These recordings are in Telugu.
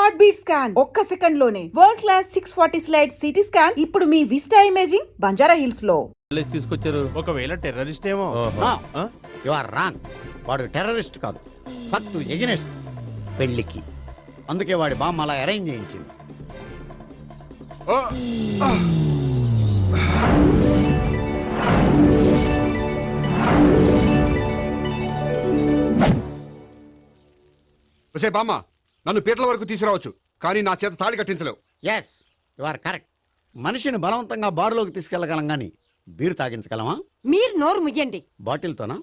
హార్ట్ బీట్ స్కాన్ ఒక్క సెకండ్ లోనే world class 640 slice CT scan ఇప్పుడు మీ విస్టా ఇమేజింగ్ బంజారా హిల్స్ లో తీసుకొచ్చారు. ఒకవేళ టెర్రరిస్ట్ ఏమో. You are wrong. వాడు టెర్రరిస్ట్ కాదు, ఫక్తు ఎగనెస్ట్ పెళ్లికి. అందుకే వాడి బామ్మ అలా అరేంజ్ చేయించింది. బామ్మ, నన్ను పీటల వరకు తీసుకురావచ్చు, కానీ నా చేత తాళి కట్టించలేవు. Yes, you are correct. మనిషిని బలవంతంగా బారులోకి తీసుకెళ్లగలం గాని బీరు తాగించగలమా? మీరు నోరు ముయ్యండి. బాటిల్తోనా?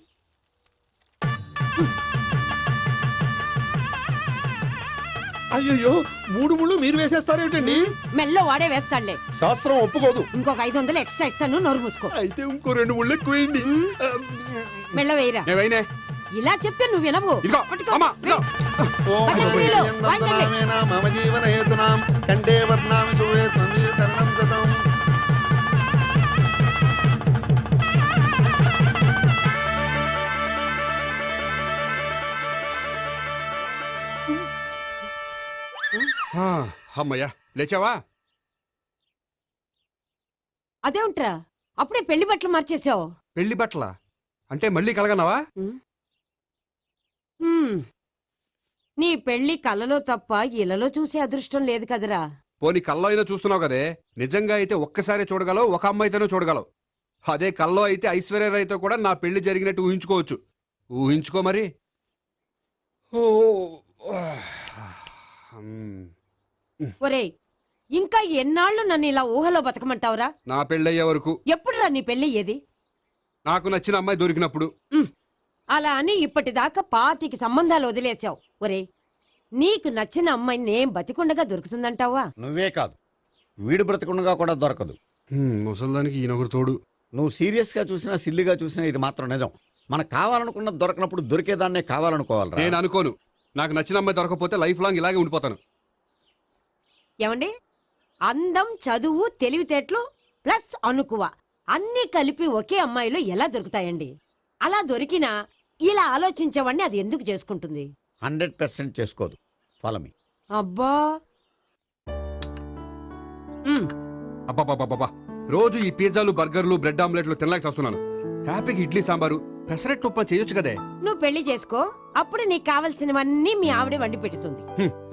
అయ్యో, మూడు ముళ్ళు మీరు వేసేస్తారేంటండి? మెల్లో వాడే వేస్తాడులే. శాస్త్రం ఒప్పుకోదు. ఇంకొక 500 ఎక్స్ట్రా ఇస్తాను, నోరు మూసుకో. అయితే ఇంకో 2 ముళ్ళు ఎక్కువేయండి. మెల్ల వేయరా. నేవైనే ఇలా చెప్తే నువ్వు వినవు. ఇదిగో, పట్టుకో. అమ్మా, ఇదిగో. మమ జీవన హేతునాం కంటే వర్ణామి శుభే త్వమీవ శరణం శతం. అమ్మయ్యా, లేచావా? అదేంట్రా అప్పుడే పెళ్లి బట్టలు మార్చేసావు? పెళ్లి బట్టల అంటే మళ్ళీ కలగన్నావా? నీ పెళ్లి కలలో తప్ప ఇలలో చూసే అదృష్టం లేదు కదరా. పోనీ కల్లో అయినా చూస్తున్నావు కదే. నిజంగా అయితే ఒక్కసారి చూడగలవు, ఒక అమ్మాయితోనే చూడగలవు. అదే కల్లో అయితే ఐశ్వర్యరాయ్తో కూడా నా పెళ్లి జరిగినట్టు ఊహించుకోవచ్చు. ఊహించుకో మరి. ఒరేయ్, ఇంకా ఎన్నాళ్ళు నన్ను ఇలా ఊహలో బతకమంటావురా? నా పెళ్ళయ్యే వరకు. ఎప్పుడురా నీ పెళ్లి ఏది? నాకు నచ్చిన అమ్మాయి దొరికినప్పుడు. అలా అని ఇప్పటిదాకా 25 సంబంధాలు వదిలేసావు. ఒరే, నీకు నచ్చిన అమ్మాయి నేను బతికుండగా దొరుకుతుందంటావా? నువ్వే కాదు, వీడు బ్రతకుండగా కూడా దొరకదు. ముసల్దానికి ఈయనొకరు తోడు. నువ్వు సీరియస్ గా చూసినా సిల్లిగా చూసినా ఇది మాత్రం నిజం. మనకు కావాలనుకున్నది దొరకనప్పుడు దొరికేదాన్నే కావాలనుకోవాలి. నేను అనుకోను. నాకు నచ్చిన అమ్మాయి దొరకపోతే లైఫ్ లాంగ్ ఇలాగే ఉండిపోతాను. ఏమండి, అందం, చదువు, తెలివితేటలు ప్లస్ అనుకువ అన్నీ కలిపి ఒకే అమ్మాయిలో ఎలా దొరుకుతాయండి? అలా దొరికినా ఇలా ఆలోచించేవాడిని అది ఎందుకు చేసుకుంటుంది? 100% చేసుకోదు. Follow me. అబ్బా, అబ్బాబాబాబా, రోజు ఈ పిజ్జాలు, బర్గర్లు, బ్రెడ్ ఆమ్లెట్లు తినలేక వస్తున్నాను. హ్యాపీకి ఇడ్లీ సాంబారు, పెసరెట్ ఉప్మా చేయొచ్చు కదే. నువ్వు పెళ్లి చేసుకో, అప్పుడు నీకు కావలసినవన్నీ మీ ఆవిడే వండి పెడుతుంది.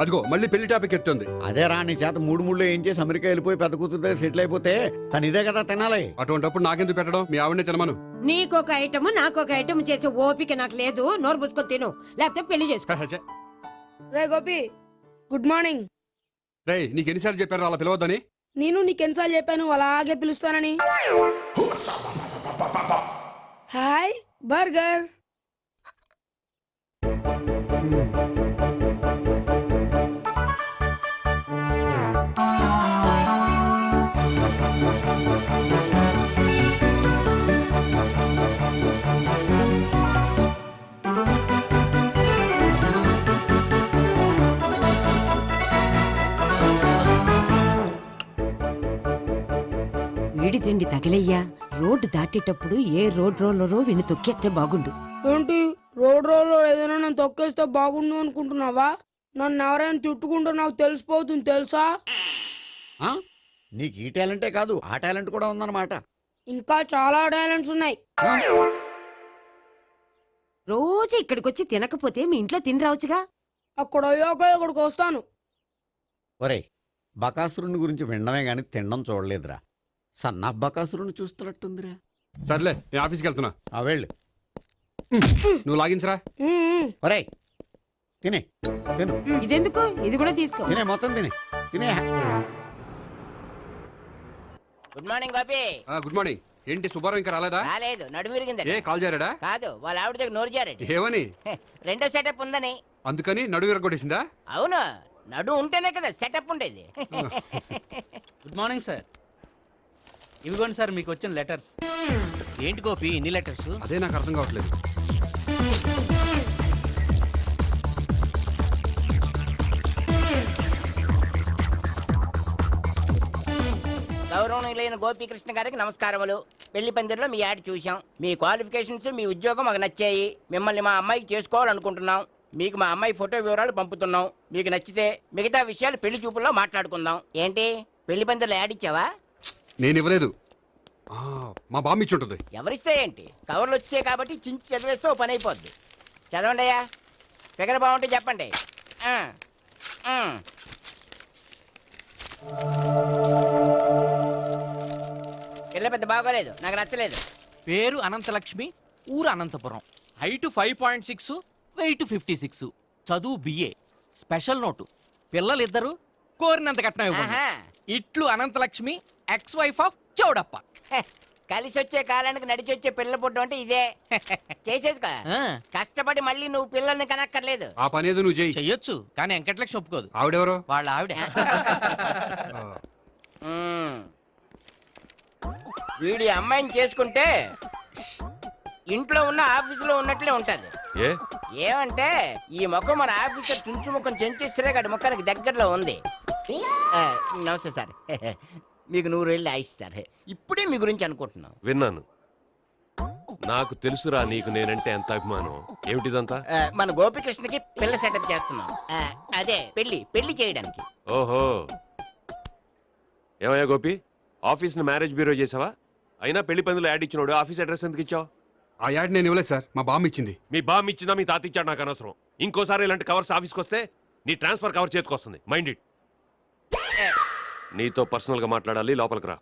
అదిగో మళ్ళీ పెళ్లి టాపిక్ ఎత్తుంది. అదే రా, నీ చేత 3 ముళ్ళు ఏం చేసి అమెరికా వెళ్ళిపోయి పెద్ద కూతురు సెటిల్ అయిపోతే తను ఇదే కదా తినాలి. అటువంటిప్పుడు నాకెందుకు పెట్టడం? మీ ఆవిడనే తినమను. నీకొక ఐటమ్ నాకొక ఐటమ్ చేసే ఓపిక నాకు లేదు. నోరు పుసుకొని తిను, లేకపోతే పెళ్లి చేసుకో. రే గోపి, గుడ్ మార్నింగ్. రే, నీకు ఎన్నిసార్లు చెప్పారు అలా పిలవద్దని? నేను నీకెన్నిసార్లు చెప్పాను అలాగే పిలుస్తానని? Hi burger. వీడి తిండి తగిలయ్యా. రోడ్డు దాటేటప్పుడు ఏ రోడ్ రోలరో విని తొక్కేస్తే బాగుండు. ఏంటి, రోడ్ రోల్లో ఏదైనా నన్ను తొక్కేస్తే బాగుండు అనుకుంటున్నావా? నన్ను ఎవరైనా చుట్టుకుంటూ నాకు తెలిసిపోతుంది తెలుసా? నీకు ఈ టాలెంటే కాదు, ఆ టాలెంట్ కూడా ఉందన్నమాట. ఇంకా చాలా టాలెంట్స్ ఉన్నాయి. రోజు ఇక్కడికొచ్చి తినకపోతే మీ ఇంట్లో తిని రావచ్చుగా. అక్కడ అయ్యాక ఇక్కడికి వస్తాను. ఒరే, బకాసురుని గురించి వినడమే గాని తినడం చూడలేదురా. సన్నా బకాసురుని చూస్తున్నట్టుందిరా. సర్లే, నేను ఆఫీస్కి వెళ్తున్నా. వెళ్ళు. నువ్వు లాగించరా. ఒరే, తినే తిను. ఇదెందుకు? ఇది కూడా తీసుకో. తినే, మొత్తం తినే తినే. Good morning Bobby. Good morning. ఏంటి సుబ్బారావు ఇంకా రాలేదా? రాలేదు, నడుమిరిగింది. ఏ కాల్ చేరాడా? కాదు, వాళ్ళ ఆవిడ దగ్గర నోరు జారాడు. ఏమని? రెండో సెటప్ ఉందని. అందుకని నడువు విరగొట్టేసిందా? అవును, నడు ఉంటేనే కదా సెటప్ ఉండేది. Good morning sir. ఇవిగోండి సార్ మీకు వచ్చిన లెటర్స్. ఏంటి గోపి ఇన్ని లెటర్స్? అదే నాకు అర్థం కావట్లేదు. గౌరవనీయులైన గోపీకృష్ణ గారికి నమస్కారములు. పెళ్లి పందిరిలో మీ యాడ్ చూశాం. మీ క్వాలిఫికేషన్స్, మీ ఉద్యోగం మాకు నచ్చాయి. మిమ్మల్ని మా అమ్మాయికి చేసుకోవాలనుకుంటున్నాం. మీకు మా అమ్మాయి ఫోటో వివరాలు పంపుతున్నాం. మీకు నచ్చితే మిగతా విషయాలు పెళ్లి చూపుల్లో మాట్లాడుకుందాం. ఏంటి పెళ్లి పందిరిలో యాడ్ ఇచ్చావా? నేను ఇవ్వలేదు. మా బామ్మ ఇచ్చి ఉంటుంది. ఎవరిస్తే ఏంటి, కవర్లు వచ్చాయి కాబట్టి చించి చదివేస్తే ఓ పని అయిపోద్ది. చదవండి అయ్యా, ఫిగర్ బాగుంటే చెప్పండి. ఆ, ఆ. పిల్ల పెద్ద బాగోలేదు, నాకు నచ్చలేదు. పేరు అనంతలక్ష్మి, ఊరు అనంతపురం, హైట్ 5.6, వెయిట్ 56, చదువు బిఏ, స్పెషల్ నోటు పిల్లలిద్దరు కోరినంత కట్నం ఇవ్వండి. ఆహా. ఇట్లు Ananthalakshmi, ex wife of Chowdappa. హె, కలిసి వచ్చే కాలానికి నడిచి వచ్చే పిల్ల పుట్టడం అంటే ఇదే. చేసేసుకో, ఆ, కష్టపడి మళ్ళీ నువ్వు పిల్లల్ని కనక్కర్లేదు. ఆ పని ఏదో నువ్వు చేయి. చెయ్యొచ్చు కానీ వెంకటలక్ష్మి ఒప్పుకోదు. ఆవిడెవరో. వాళ్ళ ఆవిడ. ఆ, ఉమ్. వీడి అమ్మాయిని చేసుకుంటే ఇంట్లో ఉన్న ఆఫీసులో ఉన్నట్లే ఉంటది. ఏమంటే ఈ ముఖం మన ఆఫీసర్ తుంచు ముఖం చెంచేశ్వరే గారి ముఖానికి దగ్గరలో ఉంది. ఆ, నమస్తే సార్. మీకు 100 ఏళ్ళు ఆయుష్ సార్. ఇప్పుడే మీ గురించి అనుకుంటున్నాం. విన్నాను. నాకు తెలుసురా నీకు నేనంటే ఎంత అభిమానం. ఏమిటిదంతా? మన గోపికృష్ణకి పిల్ల సెటప్ చేస్తున్నాం. అదే పెళ్లి చేయడానికి. ఓహో, ఏమయ్యా గోపి, ఆఫీస్ ని మ్యారేజ్ బ్యూరో చేసావా? అయినా పెళ్లి పందులు యాడ్ ఇచ్చినోడు ఆఫీస్ అడ్రస్ ఎందుకు ఇచ్చావు? ఆ యాడ్ నేను ఇవ్వలేదు సార్, మా బామ్మ ఇచ్చింది. మీ బామ్ ఇచ్చిందా మీ తాత ఇచ్చాడు నాకు అనవసరం. ఇంకోసారి ఇలాంటి కవర్స్ ఆఫీస్కి వస్తే నీ ట్రాన్స్ఫర్ కవర్ చేతికి వస్తుంది. Mind it. నీతో పర్సనల్ గా మాట్లాడాలి, లోపలికి రా.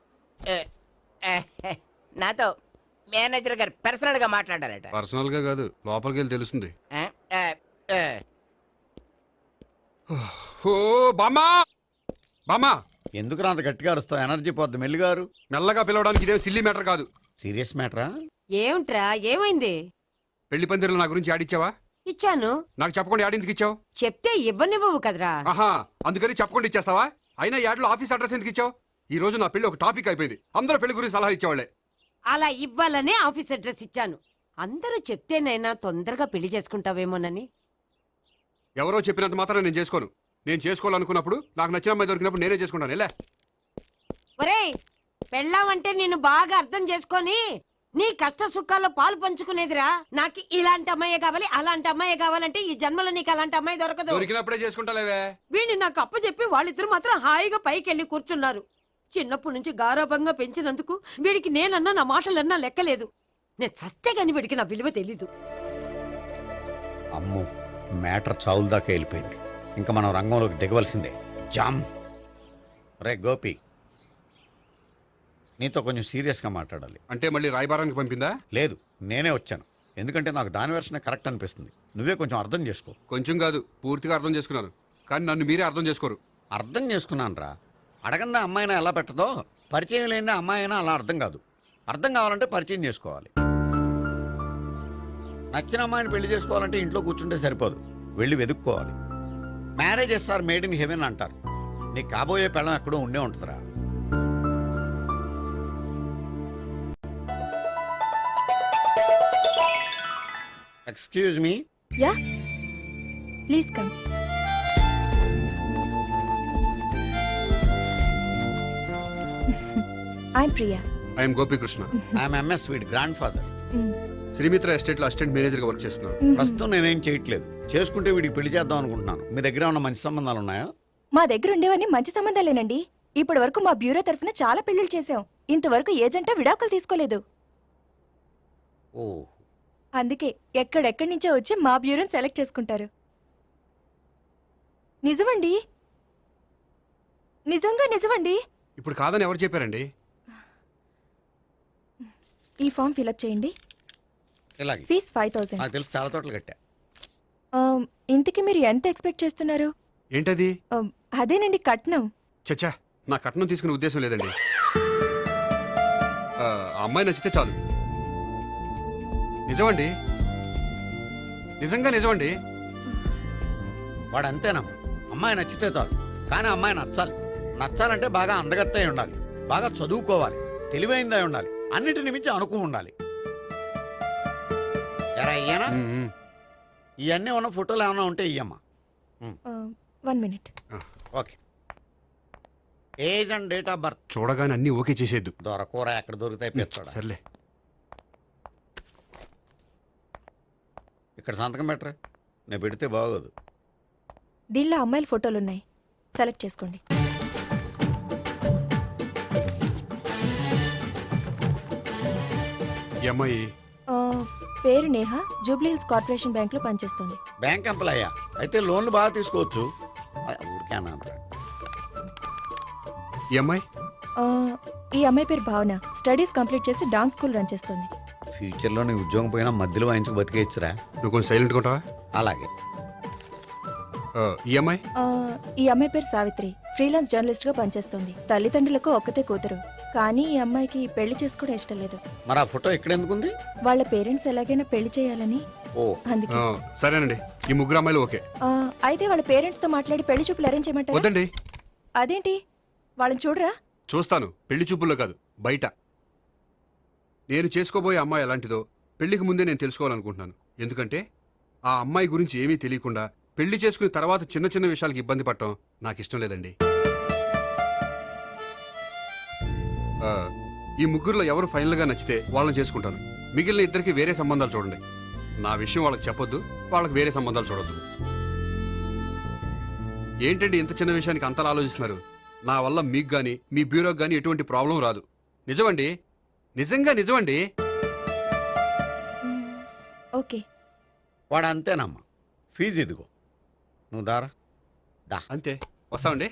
నాతో మేనేజర్ గారు పర్సనల్ గా మాట్లాడారట. పర్సనల్ గా కాదు, లోపలికి వెళ్ళి తెలుస్తుంది. ఓ బామ్మా, బామ్మా, ఎందుకు అంత గట్టిగా అరుస్తావు? ఎనర్జీ పోద్ది. మెల్లిగారు మెల్లగా పిలవడానికి ఇదేం సిల్లీ మ్యాటర్ కాదు. సీరియస్ మ్యాటరా? ఏమిట్రా ఏమైంది? పెళ్లి పందిరిలో నా గురించి యాడ్ ఇచ్చావా? ఇచ్చాను. నాకు చెప్పకుండా యాడ్ ఎందుకు ఇచ్చావు? చెప్తే ఇవ్వనివ్వవు కదరా. ఆహా, అందుకని చెప్పకుండా ఇచ్చేస్తావా? అయినా యాడ్లో ఆఫీస్ అడ్రస్ ఎందుకు ఇచ్చావు? ఈ రోజు నా పెళ్లి ఒక టాపిక్ అయిపోయింది. అందరూ పెళ్లి గురించి సలహా ఇచ్చేవాళ్లే. అలా ఇవ్వాలనే ఆఫీస్ అడ్రస్ ఇచ్చాను. అందరూ చెప్తేనైనా తొందరగా పెళ్లి చేసుకుంటావేమోనని. ఎవరో చెప్పినంత మాత్రం నేను చేసుకోను. నేను చేసుకోవాలనుకున్నప్పుడు, నాకు నచ్చిన అమ్మాయి దొరికినప్పుడు నేనే చేసుకుంటాను. ఎలా? ఒరేయ్, పెళ్ళామంటే నిన్ను బాగా అర్థం చేసుకొని నీ కష్ట సుఖాల్లో పాలు పంచుకునేదిరా. నాకు ఇలాంటి అమ్మాయి కావాలి, అలాంటి అమ్మాయి కావాలంటే ఈ జన్మలో నీకు అలాంటి అమ్మాయి దొరకదు. దొరికినప్పుడే చేసుకుంటాలేవే. వీడిని నాకు అప్పచెప్పి వాళ్ళిద్దరు మాత్రం హాయిగా పైకి వెళ్ళి కూర్చున్నారు. చిన్నప్పటి నుంచి గారాభంగా పెంచినందుకు వీడికి నేనన్నా నా మాటలన్నా లెక్కలేదు. నేను చస్తే గాని వీడికి నా విలువ తెలీదు. అమ్ము, మ్యాటర్ చావుల దాకా వెళ్ళిపోయింది. ఇంకా మనం రంగంలోకి దిగవలసిందే. జామ్. రే గోపి, నీతో కొంచెం సీరియస్గా మాట్లాడాలి. అంటే మళ్ళీ రాయబారానికి పంపిందా? లేదు, నేనే వచ్చాను. ఎందుకంటే నాకు దాని వెర్షనే కరెక్ట్ అనిపిస్తుంది. నువ్వే కొంచెం అర్థం చేసుకో. కొంచెం కాదు, పూర్తిగా అర్థం చేసుకున్నాను. కానీ నన్ను మీరే అర్థం చేసుకోరు. అర్థం చేసుకున్నాను రా. అడగందా అమ్మాయినా ఎలా పెట్టదో, పరిచయం లేని అమ్మాయి అయినా అలా అర్థం కాదు. అర్థం కావాలంటే పరిచయం చేసుకోవాలి. నచ్చిన అమ్మాయిని పెళ్లి చేసుకోవాలంటే ఇంట్లో కూర్చుంటే సరిపోదు, వెళ్ళి వెతుక్కోవాలి. Marriages are made in heaven అంటారు. నీకు కాబోయే పెళ్ళం ఎక్కడో ఉండే ఉంటుందిరా. Excuse me. Ya, please come. I'm Priya. I'm Gopikrishna. I'm ఎంఎస్ వీడ్ గ్రాండ్ ఫాదర్. శ్రీమిత్ర ఎస్టేట్ లో అసిస్టెంట్ మేనేజర్ గా వర్క్ చేస్తున్నాను. ప్రస్తుతం నేనేం చేయట్లేదు. చేసుకుంటే వీడికి పెళ్లి చేద్దాం అనుకుంటున్నాను. మీ దగ్గర ఉన్న మంచి సంబంధాలు ఉన్నాయా? మా దగ్గర ఉండేవన్నీ మంచి సంబంధాలేనండి. ఇప్పటి వరకు మా బ్యూరో తరఫున చాలా పెళ్లిళ్ళు చేశాం. ఇంతవరకు ఏజెంట్ విడాకులు తీసుకోలేదు. ఓ, అందుకే ఎక్కడెక్కడి నుంచో వచ్చి మా బ్యూరోని సెలెక్ట్ చేసుకుంటారు. నిజమండి, నిజంగా నిజమండి. ఇప్పుడు కాదని ఎవరు చెప్పారండి? ఈ ఫామ్ ఫిలప్ చేయండి. ఇలాగే. ఫీజ్ 5000. నాకు తెలుసు, చాలా తోటలు కట్టా. ఇంతకీ మీరు ఎంత ఎక్స్పెక్ట్ చేస్తున్నారు? ఏంటది? అదేనండి కట్నం. చచ్చా, నా కట్నం తీసుకునే ఉద్దేశం లేదండి. ఆ అమ్మాయి నచ్చితే చాలు. నిజమండి, నిజంగా నిజమండి. వాడు అంతేనమ్మా. అమ్మాయి నచ్చితే చాలు, కానీ అమ్మాయి నచ్చాలి. నచ్చాలంటే బాగా అందగత్తై ఉండాలి, బాగా చదువుకోవాలి, తెలివైందై ఉండాలి, అన్నిటిని మించి అనుకు ఉండాలి. ఎరా ఇయ్యనా? ఇవన్నీ ఉన్న ఫోటోలు ఏమైనా ఉంటే ఇయ్యమ్మా. 1 minute. Okay. Age and date of birth చూడగానే అన్ని ఓకే చేసేద్దు. దొరకూర ఎక్కడ దొరుకుతాయి పెచ్చోడా. సర్లే. ఇక్కడ సంతకం పెట్టరా. నేను పెడితే బాగోదు. దీనిలో అమ్మాయిల ఫోటోలు ఉన్నాయి, సెలెక్ట్ చేసుకోండి. ఈ అమ్మాయి ఆ, పేరు Neha, Jubilee hills corporation bank లో పనిచేస్తుంది. బ్యాంక్ ఎంప్లాయా? అయితే లోన్లు బాగా తీసుకోవచ్చు. ఊరికే అన్నాను. ఈ అమ్మాయి ఆ, ఈ అమ్మాయి పేరు భావన, స్టడీస్ కంప్లీట్ చేసి డాన్స్ స్కూల్ రన్ చేస్తుంది. ఫ్యూచర్లో నీ ఉద్యోగం పోయినా మధ్యలో వాయించుకు బతికేయచ్చురా. నువ్వు కొంచెం సైలెంట్గా ఉంటావా? అలాగే. ఈ అమ్మాయి ఆ, ఈ అమ్మాయి పేరు సావిత్రి, ఫ్రీలాన్స్ జర్నలిస్ట్ గా పనిచేస్తుంది. తల్లిదండ్రులకు ఒక్కతే కూతురు, కానీ ఈ అమ్మాయికి పెళ్లి చేసుకోవడం ఇష్టం లేదు. మరి ఆ ఫోటో ఎక్కడ ఎందుకుంది? వాళ్ళ పేరెంట్స్ ఎలాగైనా పెళ్లి చేయాలని, ఓ అందుకే. సరేనండి, ఈ ముగ్గురు అమ్మాయిలు ఓకే. ఆ, అయితే వాళ్ళ పేరెంట్స్ తో మాట్లాడి పెళ్లి చూపులు అరేంజ్ చేయమంటారా? వద్దండి. అదేంటి, వాళ్ళని చూడరా? చూస్తాను, పెళ్లి చూపుల్లో కాదు, బయట. నేను చేసుకోబోయే అమ్మాయి ఎలాంటిదో పెళ్లికి ముందే నేను తెలుసుకోవాలనుకుంటున్నాను. ఎందుకంటే ఆ అమ్మాయి గురించి ఏమీ తెలియకుండా పెళ్లి చేసుకున్న తర్వాత చిన్న చిన్న విషయాలకు ఇబ్బంది పడటం నాకు ఇష్టం లేదండి. ఈ ముగ్గురులో ఎవరు ఫైనల్ గా నచ్చితే వాళ్ళని చేసుకుంటాను. మిగిలిన ఇద్దరికి వేరే సంబంధాలు చూడండి. నా విషయం వాళ్ళకి చెప్పొద్దు, వాళ్ళకి వేరే సంబంధాలు చూడొద్దు. ఏంటండి ఇంత చిన్న విషయానికి అంతలా ఆలోచిస్తున్నారు? నా వల్ల మీకు గాని మీ బ్యూరోకి గాని ఎటువంటి ప్రాబ్లం రాదు. నిజమండి, నిజంగా నిజమండి. ఓకే. వాడు అంతేనమ్మా. ఫీజు ఇదిగో, నువ్వు దారా. దా. అంతే, వస్తామండి.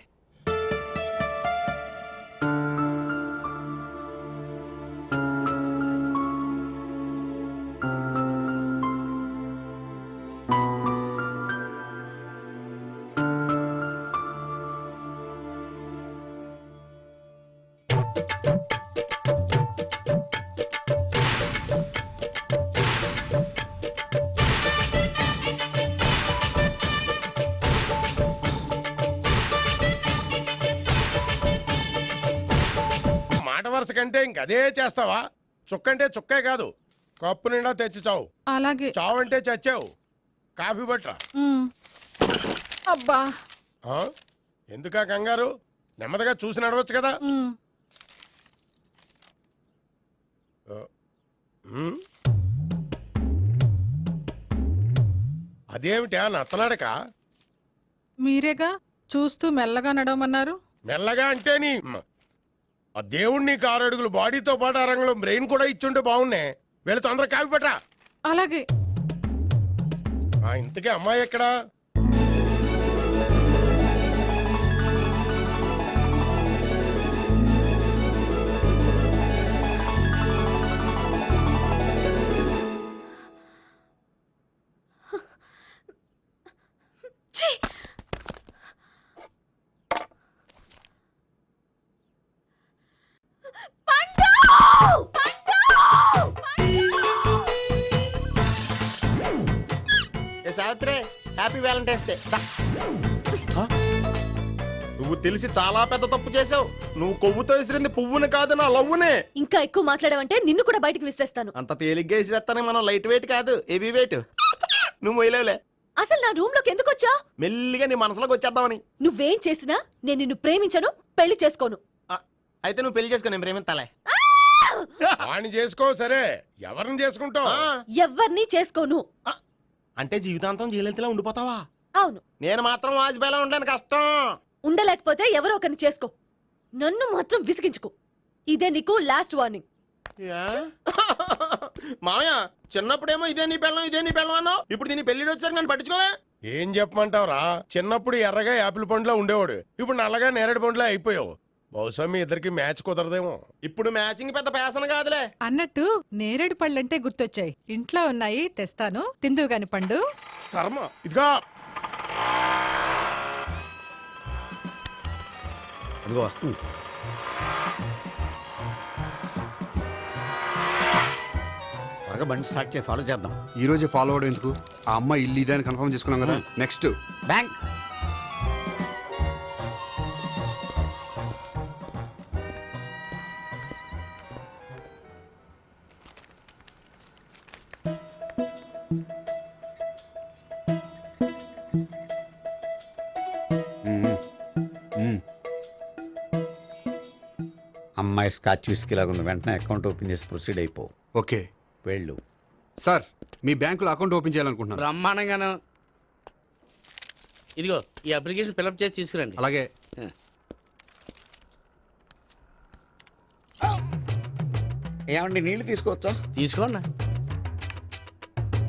మాట వరుస కంటే ఇంకదే చేస్తావా? చుక్కంటే చుక్కే కాదు, కప్పు నిండా తెచ్చి చావు. అలాగే. చావంటే చచ్చావు. కాఫీ పట్రా. అబ్బా. ఆ? ఎందుకా కంగారు? నెమ్మదిగా చూసి నడవచ్చు కదా. ఉమ్. అదేమిటా నత్తనాడక? మీరేగా చూస్తూ మెల్లగా నడవమన్నారు. మెల్లగా అంటే నీ ఆ దేవుడు నీకు 6 అడుగులు బాడీతో పాటు ఆ రంగంలో బ్రెయిన్ కూడా ఇచ్చుంటే బాగున్నాయి. వీళ్ళు తొందర కాఫీ పట్రా. అలాగే. ఇంతకీ అమ్మాయి ఎక్కడా? Savitri, happy Valentine's day. నువ్వు తెలిసి చాలా పెద్ద తప్పు చేసావు. నువ్వు కొవ్వుతో విసిరింది పువ్వుని కాదు, నా లవ్వునే. ఇంకా ఎక్కువ మాట్లాడావంటే నిన్ను కూడా బయటకు విసిరేస్తాను. అంత తేలిగ్గా విసిరేస్తానే, మనం లైట్ వెయిట్ కాదు, హెవీ వెయిట్. నువ్వు మొయ్యలేవులే. అసలు నా రూమ్ లోకి ఎందుకు వచ్చా? మెల్లిగా నీ మనసులోకి వచ్చేద్దామని. నువ్వేం చేసినా నేను నిన్ను ప్రేమించను, పెళ్లి చేసుకోను. అయితే నువ్వు పెళ్లి చేసుకో, నేను ప్రేమిస్తాలే. వాణ్ణి చేసుకో. సరే, ఎవరిని చేసుకుంటావు? ఎవ్వరిని చేసుకోను. అంటే జీవితాంతం జయలలితలా ఉండిపోతావా? అవును. నేను మాత్రం వాజ్పేయిలా ఉండలేను, కష్టం. ఉండలేకపోతే ఎవరో ఒకరిని చేసుకో, నన్ను మాత్రం విసిగించుకో. ఇదే నీకు లాస్ట్ వార్నింగ్. మామయ్య, చిన్నప్పుడేమో ఇదే నీ పెళ్ళం అన్నావు. ఇప్పుడు దీని పెళ్లి వచ్చారు, నన్ను పట్టించుకోవే. ఏం చెప్పమంటావురా? చిన్నప్పుడు ఎర్రగా యాపిల్ పండులా ఉండేవాడు, ఇప్పుడు నల్లగా నేరేడు పండులా అయిపోయావు. బహుశా మీ ఇద్దరికి మ్యాచ్ కుదరదేమో. ఇప్పుడు మ్యాచింగ్ పెద్ద పేసన కాదులే. అన్నట్టు నేరేడు పళ్ళంటే గుర్తొచ్చాయి. ఇంట్లో ఉన్నాయి, తెస్తాను, తిందువు గాని పండు. కర్మ. ఇదిగా అదిగో వస్తుంది. త్వరగా బండి స్టార్ట్ చేసి ఫాలో చేద్దాం. ఈ రోజే ఫాలో అవడం ఎందుకు? ఆ అమ్మాయి ఇల్లు ఇదని కన్ఫర్మ్ చేసుకున్నాం కదా. Next bank. అమ్మాయి స్కాచ్ విస్కీ లాగా ఉంది. వెంటనే అకౌంట్ ఓపెన్ చేసి ప్రొసీడ్ అయిపో. ఓకే. వెళ్ళు. సార్, మీ బ్యాంకులో అకౌంట్ ఓపెన్ చేయాలనుకుంటున్నాను. బ్రహ్మాండంగాను. ఇదిగో ఈ అప్లికేషన్ ఫిలప్ చేసి తీసుకురండి. అలాగే. ఏమండి నీళ్లు తీసుకోవచ్చా? తీసుకోండి.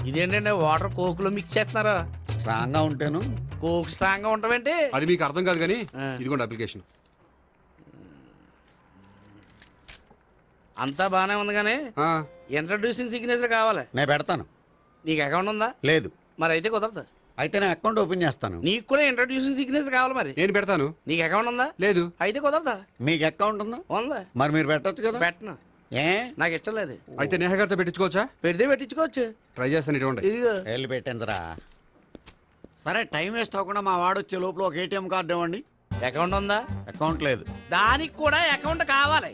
ఇదేంటంటే వాటర్ కోక్ లో మిక్స్ చేస్తున్నారా? స్ట్రాంగ్ గా ఉంటాను. కోక్ స్ట్రాంగ్ గా ఉంటావేంటి? అది మీకు అర్థం కాదు కానీ ఇదిగోండి అప్లికేషన్. అంతా బానే ఉంది కానీ ఇంట్రడ్యూసింగ్ సిగ్నేచర్ కావాలి. నేను పెడతాను. నీకు అకౌంట్ ఉందా? లేదు. మరి అయితే కుదరదు. అయితే నేను అకౌంట్ ఓపెన్ చేస్తాను. నీకు కూడా ఇంట్రడ్యూసింగ్ సిగ్నేచర్ కావాలి. మరి నేను పెడతాను. నీకు అకౌంట్ ఉందా? లేదు. అయితే కుదరదా? మీకు అకౌంట్ ఉందా? ఉందా? మరి మీరు పెట్టొచ్చు కదా. పెట్టను. ఏ నాకు ఇష్టం లేదు. అయితే నేహ గారితో పెట్టించుకోవచ్చా? పెడితే పెట్టించుకోవచ్చు. ట్రై చేస్తాను. ఇటువంటి ఇదిగో వెళ్ళి పెట్టిందిరా. సరే టైం వేస్ట్ అవ్వకుండా మా వాడు వచ్చే లోపల ఒక ఏటీఎం కార్డు ఇవ్వండి. అకౌంట్ ఉందా? అకౌంట్ లేదు. దానికి కూడా అకౌంట్ కావాలి.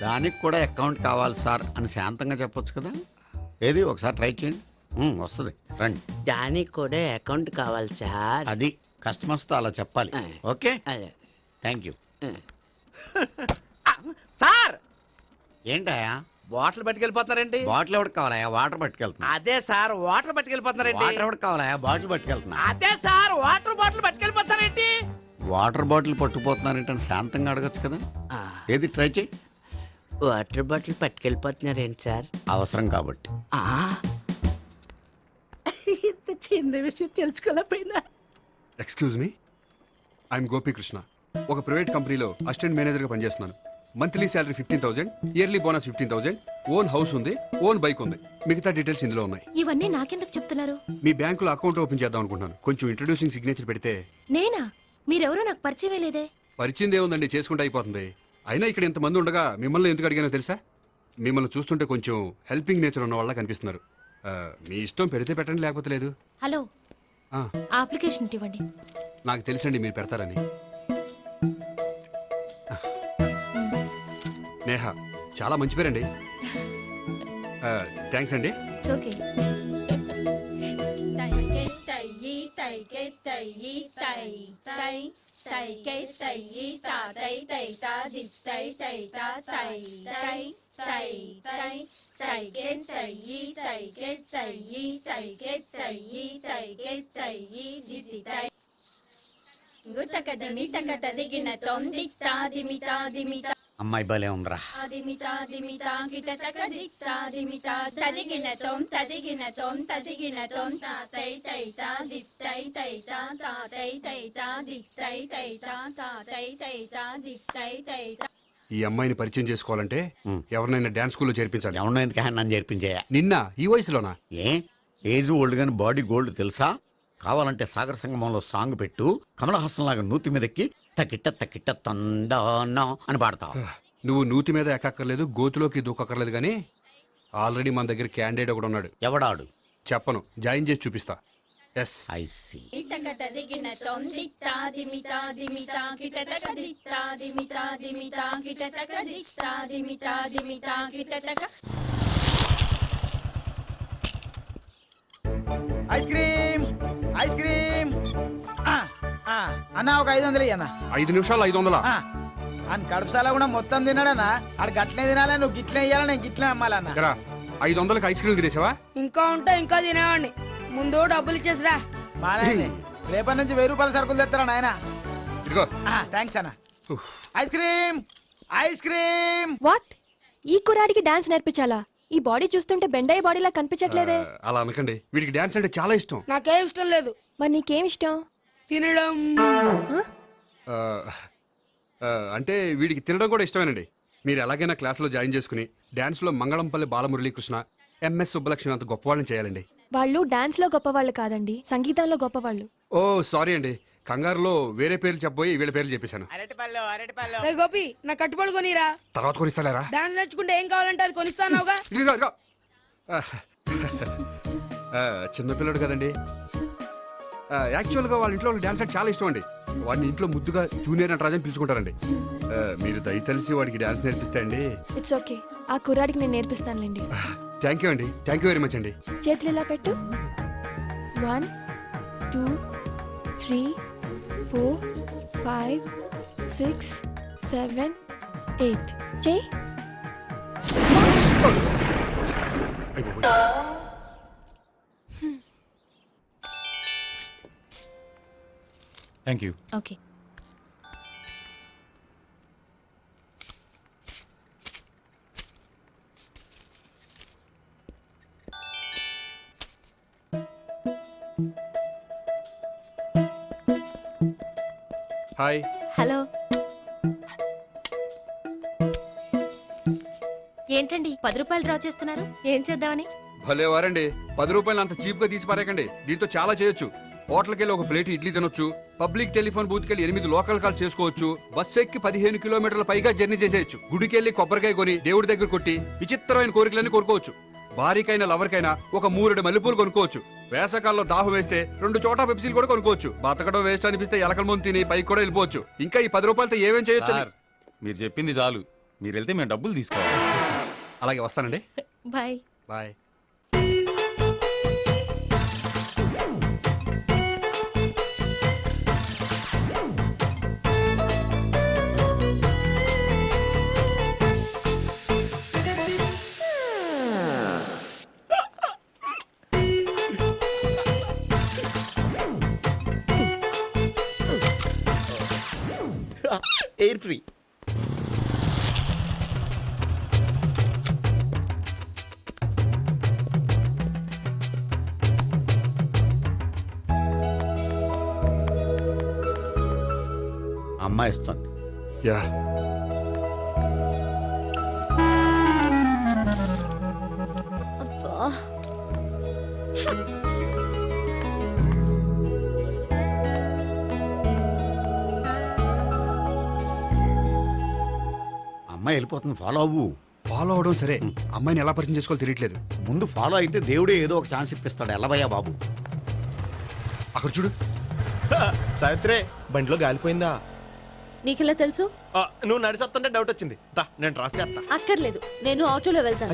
దానికి కూడా అకౌంట్ కావాలి సార్ అని శాంతంగా చెప్పొచ్చు కదా. ఏది ఒకసారి ట్రై చేయండి. వస్తుంది రండి. దానికి కూడా అకౌంట్ కావాలి సార్. అది కస్టమర్స్తో అలా చెప్పాలి. Okay thank you. సార్ ఏంటయా బాటిల్ పట్టుకెళ్ళిపోతున్నారేంటి? బాటిల్ ఎవరికి కావాలయా? వాటర్ పట్టుకెళ్తున్నా. అదే సార్ వాటర్ పట్టుకెళ్ళిపోతున్నారేంటి? వాటర్ ఎవరికి కావాలయా? బాటిల్ పట్టుకెళ్తున్నా. అదే సార్ వాటర్ బాటిల్ పట్టుకెళ్ళిపోతారేంటి? వాటర్ బాటిల్ పట్టుకుపోతున్నారంటే శాంతంగా అడగచ్చు కదా. ఏది ట్రై చేయి. వాటర్ బాటిల్ పట్టుకెళ్ళిపోతున్నారేంటి సార్? అవసరం కాబట్టి. ఇంత చిన్న విషయం తెలుసుకోలేకపోయినా. Excuse me, I'm Gopikrishna. ఒక ప్రైవేట్ కంపెనీలో అసిస్టెంట్ మేనేజర్ గా పనిచేస్తున్నాను. Monthly salary 15,000, yearly bonus 15,000, own house ఉంది, ఓన్ బైక్ ఉంది. మిగతా డీటెయిల్స్ ఇందులో ఉన్నాయి. ఇవన్నీ నాకెందుకు చెప్తున్నారు? మీ బ్యాంకులో అకౌంట్ ఓపెన్ చేద్దాం అనుకుంటున్నాను. కొంచెం ఇంట్రడ్యూసింగ్ సిగ్నేచర్ పెడితే. నేనా? మీరెవరో నాకు పరిచయమే లేదే. పరిచయం ఏముందండి, చేసుకుంటే అయిపోతుంది. అయినా ఇక్కడ ఇంతమంది ఉండగా మిమ్మల్ని ఎందుకు అడిగానో తెలుసా? మిమ్మల్ని చూస్తుంటే కొంచెం హెల్పింగ్ నేచర్ ఉన్న వాళ్ళ కనిపిస్తున్నారు. మీ ఇష్టం పెడితే పెట్టండి, లేకపోతే లేదు. హలో, ఆ, అప్లికేషన్ ఇవ్వండి. నాకు తెలుసండి మీరు పెడతారని. నేహ చాలా మంచి పేరండి. థ్యాంక్స్ అండి. ఓకే. అమ్మాయి భలే ఉందిరా. ఈ అమ్మాయిని పరిచయం చేసుకోవాలంటే ఎవరినైనా డాన్స్ స్కూల్లో చేర్పించాలి. ఎవరినో ఎందుకు నన్ను చేర్పించేయా? నిన్న ఈ వయసులోనా? ఏజ్ ఓల్డ్ గాని బాడీ గోల్డ్ తెలుసా? కావాలంటే సాగర సంగమంలో సాంగ్ పెట్టు, కమలహాసం లాగా నూతి మీదకి తకిట్ట తకిట్ట తందానా అని పాడతావు. నువ్వు నూతి మీద ఎక్కక్కర్లేదు, గోతులోకి దూకక్కర్లేదు, కానీ ఆల్రెడీ మన దగ్గర క్యాండిడేట్ ఒకడు ఉన్నాడు. ఎవడాడు? చెప్పను, జాయిన్ చేసి చూపిస్తా. Yes I see. Ice cream ice cream అన్న ఒక 500 అన్న. 5 నిమిషాలు 500? అని కడుపుసాల కూడా మొత్తం తిన్నాడన్నా. ఆడు గట్లే తినాలా, నువ్వు గిట్లే ఇయ్యాలా, నేను గిట్లే అమ్మాలన్నా. 500కి ఐస్ క్రీమ్ తినేసావా? ఇంకా ఉంటే ఇంకా తినేవాడిని. ముందు డబ్బులు ఇచ్చేసిరా. బాగా రేపటి నుంచి 1000 రూపాయల సరుకులు తెస్తారా నాయన? ఇదిగో. థ్యాంక్స్ అన్న. Ice cream ice cream. What? ఈ కురాడికి డాన్స్ నేర్పించాలా? ఈ బాడీ చూస్తుంటే బెండయ్య బాడీలా కనిపించట్లేదే. అలా అనకండి, వీడికి డాన్స్ అంటే చాలా ఇష్టం. నాకేం ఇష్టం లేదు. మరి నీకేం ఇష్టం? తినడం. అంటే వీడికి తినడం కూడా ఇష్టమేనండి. మీరు ఎలాగైనా క్లాస్లో జాయిన్ చేసుకుని డాన్స్లో మంగళంపల్లి బాలమురళీకృష్ణ, ఎంఎస్ సుబ్బలక్ష్మి అంత గొప్పవాళ్ళని చేయాలండి. వాళ్ళు డాన్స్ లో గొప్పవాళ్ళు కాదండి, సంగీతంలో గొప్పవాళ్ళు. ఓ సారీ అండి, కంగారులో వేరే పేర్లు చెప్పబోయి వీళ్ళ పేర్లు చెప్పేశాను. రే గోపి, నా కట్టుబడి కొనిరా. తర్వాత కొనిస్తారా? డాన్స్ నేర్చుకుంటే ఏం కావాలంటే అది కొనిస్తానావుగా. చిన్నపిల్లడు కదండి. యాక్చువల్గా వాళ్ళ ఇంట్లో డాన్స్ అంటే చాలా ఇష్టం అండి. వాడిని ఇంట్లో ముద్దుగా జూనియర్ నటరాజని పిలుచుకుంటారండి. మీరు దయతలిసి వాడికి డాన్స్ నేర్పిస్తే అండి. ఇట్స్ ఓకే, ఆ కుర్రాడికి నేను నేర్పిస్తానులేండి. థ్యాంక్ యూ అండి, థ్యాంక్ యూ వెరీ మచ్ అండి. చేతులు ఇలా పెట్టు. 1 2 3 4 5 6 7 8 చేయి. Thank you. Okay. Hi. Hello. ఏంటండి 10 రూపాయలు డ్రా చేస్తున్నారు? ఏం చేద్దామని? భలే వారండి, 10 రూపాయలు అంత చీప్ గా తీసి పారేకండి. దీంతో చాలా చేయొచ్చు. హోటల్కి వెళ్ళి ఒక ప్లేట్ ఇడ్లీ తినొచ్చు, పబ్లిక్ టెలిఫోన్ బూత్ కెళ్ళి 8 లోకల్ కాల్ చేసుకోవచ్చు, బస్ ఎక్కి 15 కిలోమీటర్ల పైగా జర్నీ చేసేయచ్చు, గుడికి వెళ్ళి కొబ్బరికాయ కొని దేవుడి దగ్గర కొట్టి విచిత్రమైన కోరికలన్నీ కోరుకోవచ్చు, భారీకైనా లవర్కైనా ఒక 3 మల్లెపూలు కొనుక్కోవచ్చు, వేసవకాలంలో దాహం వేస్తే 2 చోటా పెప్సీలు కూడా కొనుక్కోవచ్చు, బతకడం వేస్ట్ అనిపిస్తే ఎలకల ముందు తిని పైకి కూడా వెళ్ళిపోవచ్చు. ఇంకా ఈ 10 రూపాయలతో ఏమేం చేయొచ్చు? మీరు చెప్పింది చాలు, మీరు వెళ్తే మేము డబ్బులు తీసుకోవాలి. అలాగే వస్తానండి. బాయ్. బాయ్. Air free. అమ్మాయి ఇస్తుంది. యా. అమ్మాయి వెళ్ళిపోతుంది, ఫాలో అవ్వు. ఫాలో అవడం సరే, అమ్మాయిని ఎలా పరిచయం చేసుకోవాలో తెలియట్లేదు. ముందు ఫాలో అయితే దేవుడే ఏదో ఒక ఛాన్స్ ఇప్పిస్తాడు. ఎల్లవయ్యా బాబు. అక్కడ చూడు. సావిత్రి, బండిలో గాలిపోయిందా? నీకెలా తెలుసు? నువ్వు నడిచేస్తుంటే డౌట్ వచ్చింది. నేను రాసి చేస్తా. అక్కర్లేదు, నేను ఆటోలో వెళ్తాను.